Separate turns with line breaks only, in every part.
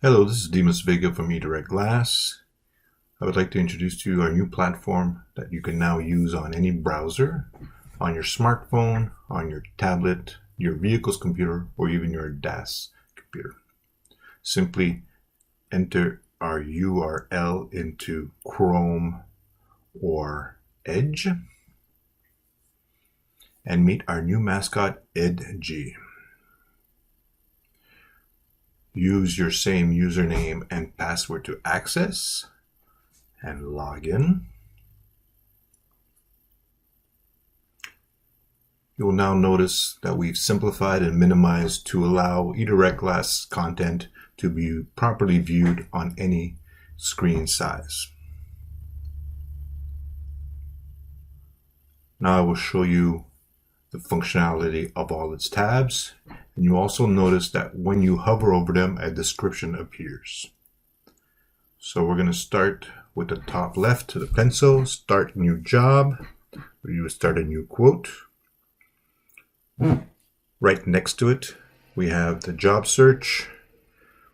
Hello, this is Dimas Veiga from eDirectGlass. I would like to introduce to you our new platform that you can now use on any browser, on your smartphone, on your tablet, your vehicle's computer, or even your DAS computer. Simply enter our URL into Chrome or Edge and meet our new mascot, EdG. Use your same username and password to access and log in. You will now notice that we've simplified and minimized to allow eDirectGlass content to be properly viewed on any screen size. Now I will show you the functionality of all its tabs, and you also notice that when you hover over them, a description appears. So we're going to start with the top left to the pencil, start new job, where you would start a new quote. Right next to it, we have the job search,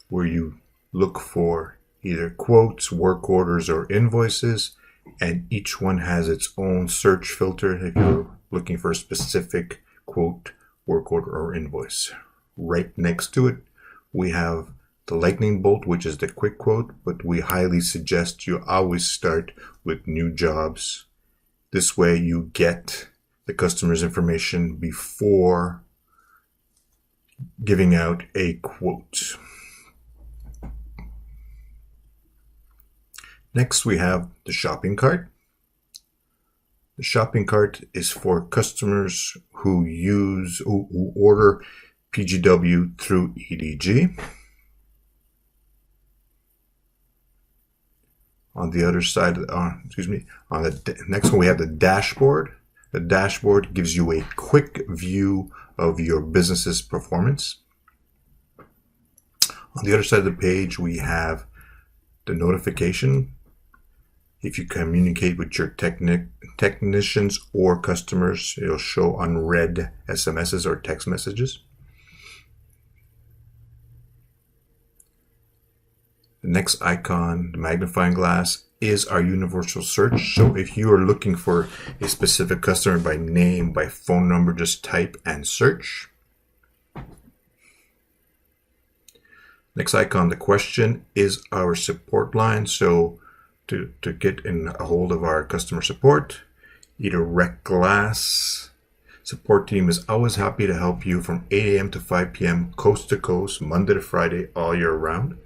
where you look for either quotes, work orders, or invoices, and each one has its own search filter if you're looking for a specific quote, work order, or invoice. Right next to it, we have the lightning bolt, which is the quick quote, but we highly suggest you always start with new jobs. This way you get the customer's information before giving out a quote. Next, we have the shopping cart. The shopping cart is for customers who order PGW through EDG. On the other side, on the next one, we have the dashboard. The dashboard gives you a quick view of your business's performance. On the other side of the page, we have the notification. If you communicate with your technicians or customers, it'll show unread SMSs or text messages. The next icon, the magnifying glass, is our universal search. So if you are looking for a specific customer by name, by phone number, just type and search. Next icon, the question, is our support line. So to get in a hold of our customer support, eDirectGlass support team is always happy to help you from 8 a.m. to 5 p.m. coast to coast, Monday to Friday, all year round.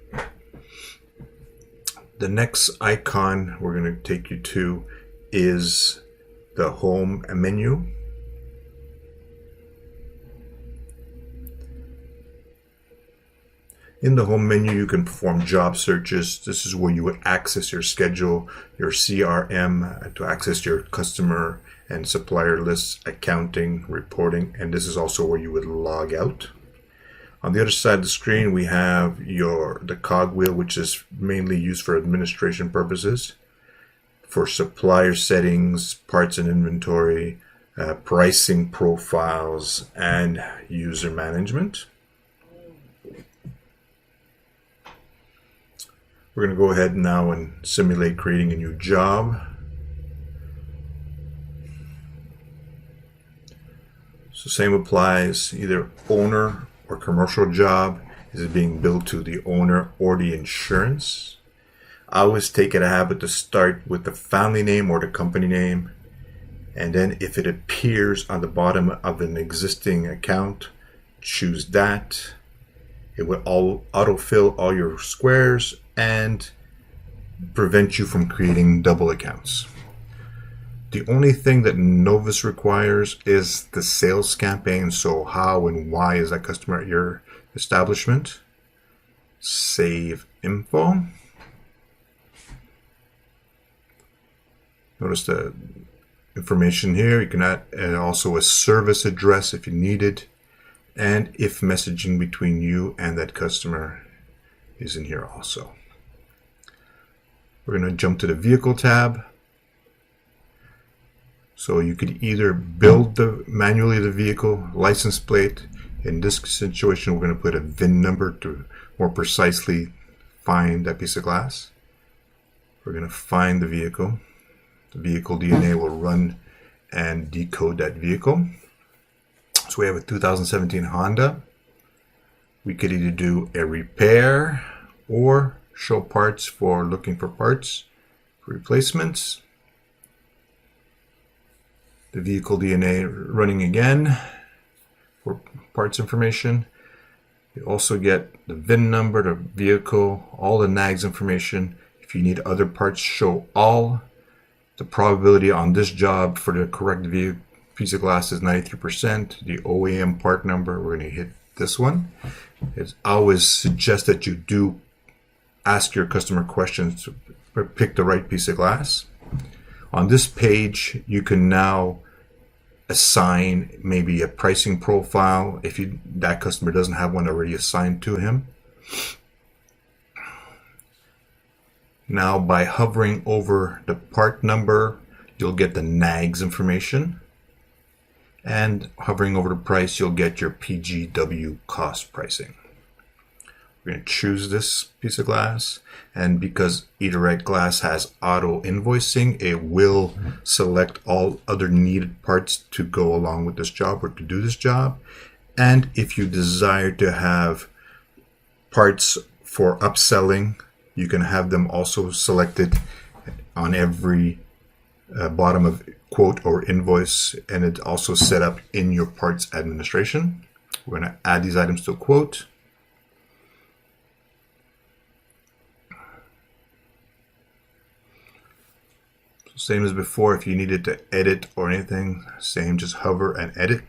The next icon we're going to take you to is the home menu. In the home menu, you can perform job searches. This is where you would access your schedule, your CRM, to access your customer and supplier lists, accounting, reporting, and this is also where you would log out. On the other side of the screen, we have the cogwheel, which is mainly used for administration purposes, for supplier settings, parts and inventory, pricing profiles, and user management. We're going to go ahead now and simulate creating a new job. So same applies, either owner or commercial job. Is it being billed to the owner or the insurance? I always take it a habit to start with the family name or the company name. And then if it appears on the bottom of an existing account, choose that. It will autofill all your squares and prevent you from creating double accounts. The only thing that Novus requires is the sales campaign. So how and why is that customer at your establishment? Save info. Notice the information here. You can add also a service address if you need it, and if messaging between you and that customer is in here also. We're going to jump to the vehicle tab. So you could either build manually the vehicle, license plate. In this situation, we're going to put a VIN number to more precisely find that piece of glass. We're going to find the vehicle. The vehicle DNA will run and decode that vehicle. So we have a 2017 Honda. We could either do a repair or show parts for looking for parts, for replacements. The vehicle DNA running again for parts information. You also get the VIN number, the vehicle, all the nags information. If you need other parts, show all. The probability on this job for the correct piece of glass is 93%. The OEM part number, we're going to hit this one. It's always suggest that you do ask your customer questions to pick the right piece of glass. On this page, you can now assign maybe a pricing profile if that customer doesn't have one already assigned to him. Now, by hovering over the part number, you'll get the nags information. And hovering over the price, you'll get your PGW cost pricing. We're going to choose this piece of glass. And because eDirectGlass has auto invoicing, it will select all other needed parts to go along with this job or to do this job. And if you desire to have parts for upselling, you can have them also selected on every bottom of quote or invoice, and it's also set up in your parts administration. We're going to add these items to a quote. Same as before, if you needed to edit or anything, same, just hover and edit.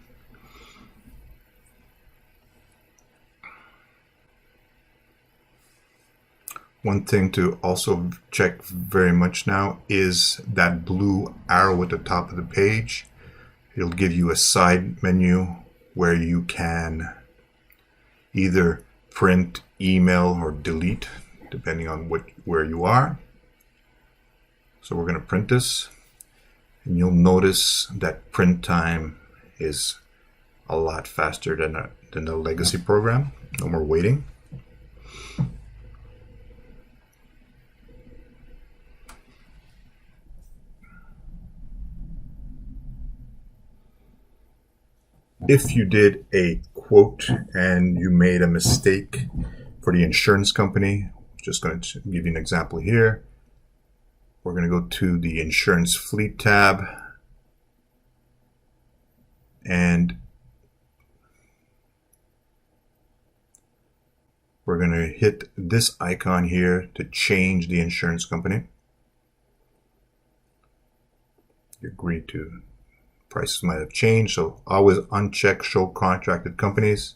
One thing to also check very much now is that blue arrow at the top of the page. It'll give you a side menu where you can either print, email, or delete, depending on where you are. So we're going to print this, and you'll notice that print time is a lot faster than the legacy program. No more waiting. If you did a quote and you made a mistake for the insurance company, just going to give you an example here. We're going to go to the insurance fleet tab, and we're going to hit this icon here to change the insurance company. You agree to prices might have changed, so always uncheck show contracted companies.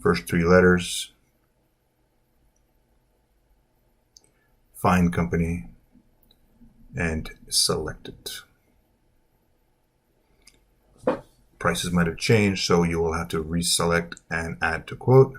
First three letters, find company, and select it. Prices might have changed, so you will have to reselect and add to quote.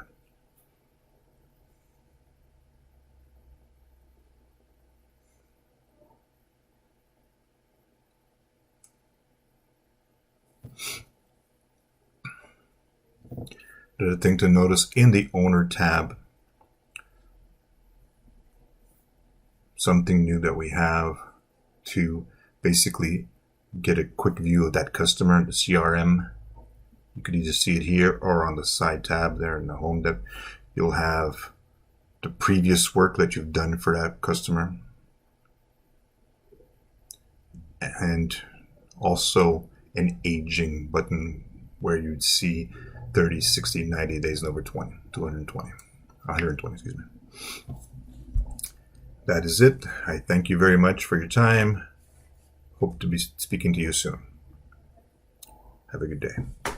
The other thing to notice in the owner tab, something new that we have to basically get a quick view of that customer, the CRM. You could either see it here or on the side tab there in the home tab. You'll have the previous work that you've done for that customer, and also an aging button where you'd see 30, 60, 90 days and over 20, 220, 120, excuse me. That is it. I thank you very much for your time. Hope to be speaking to you soon. Have a good day.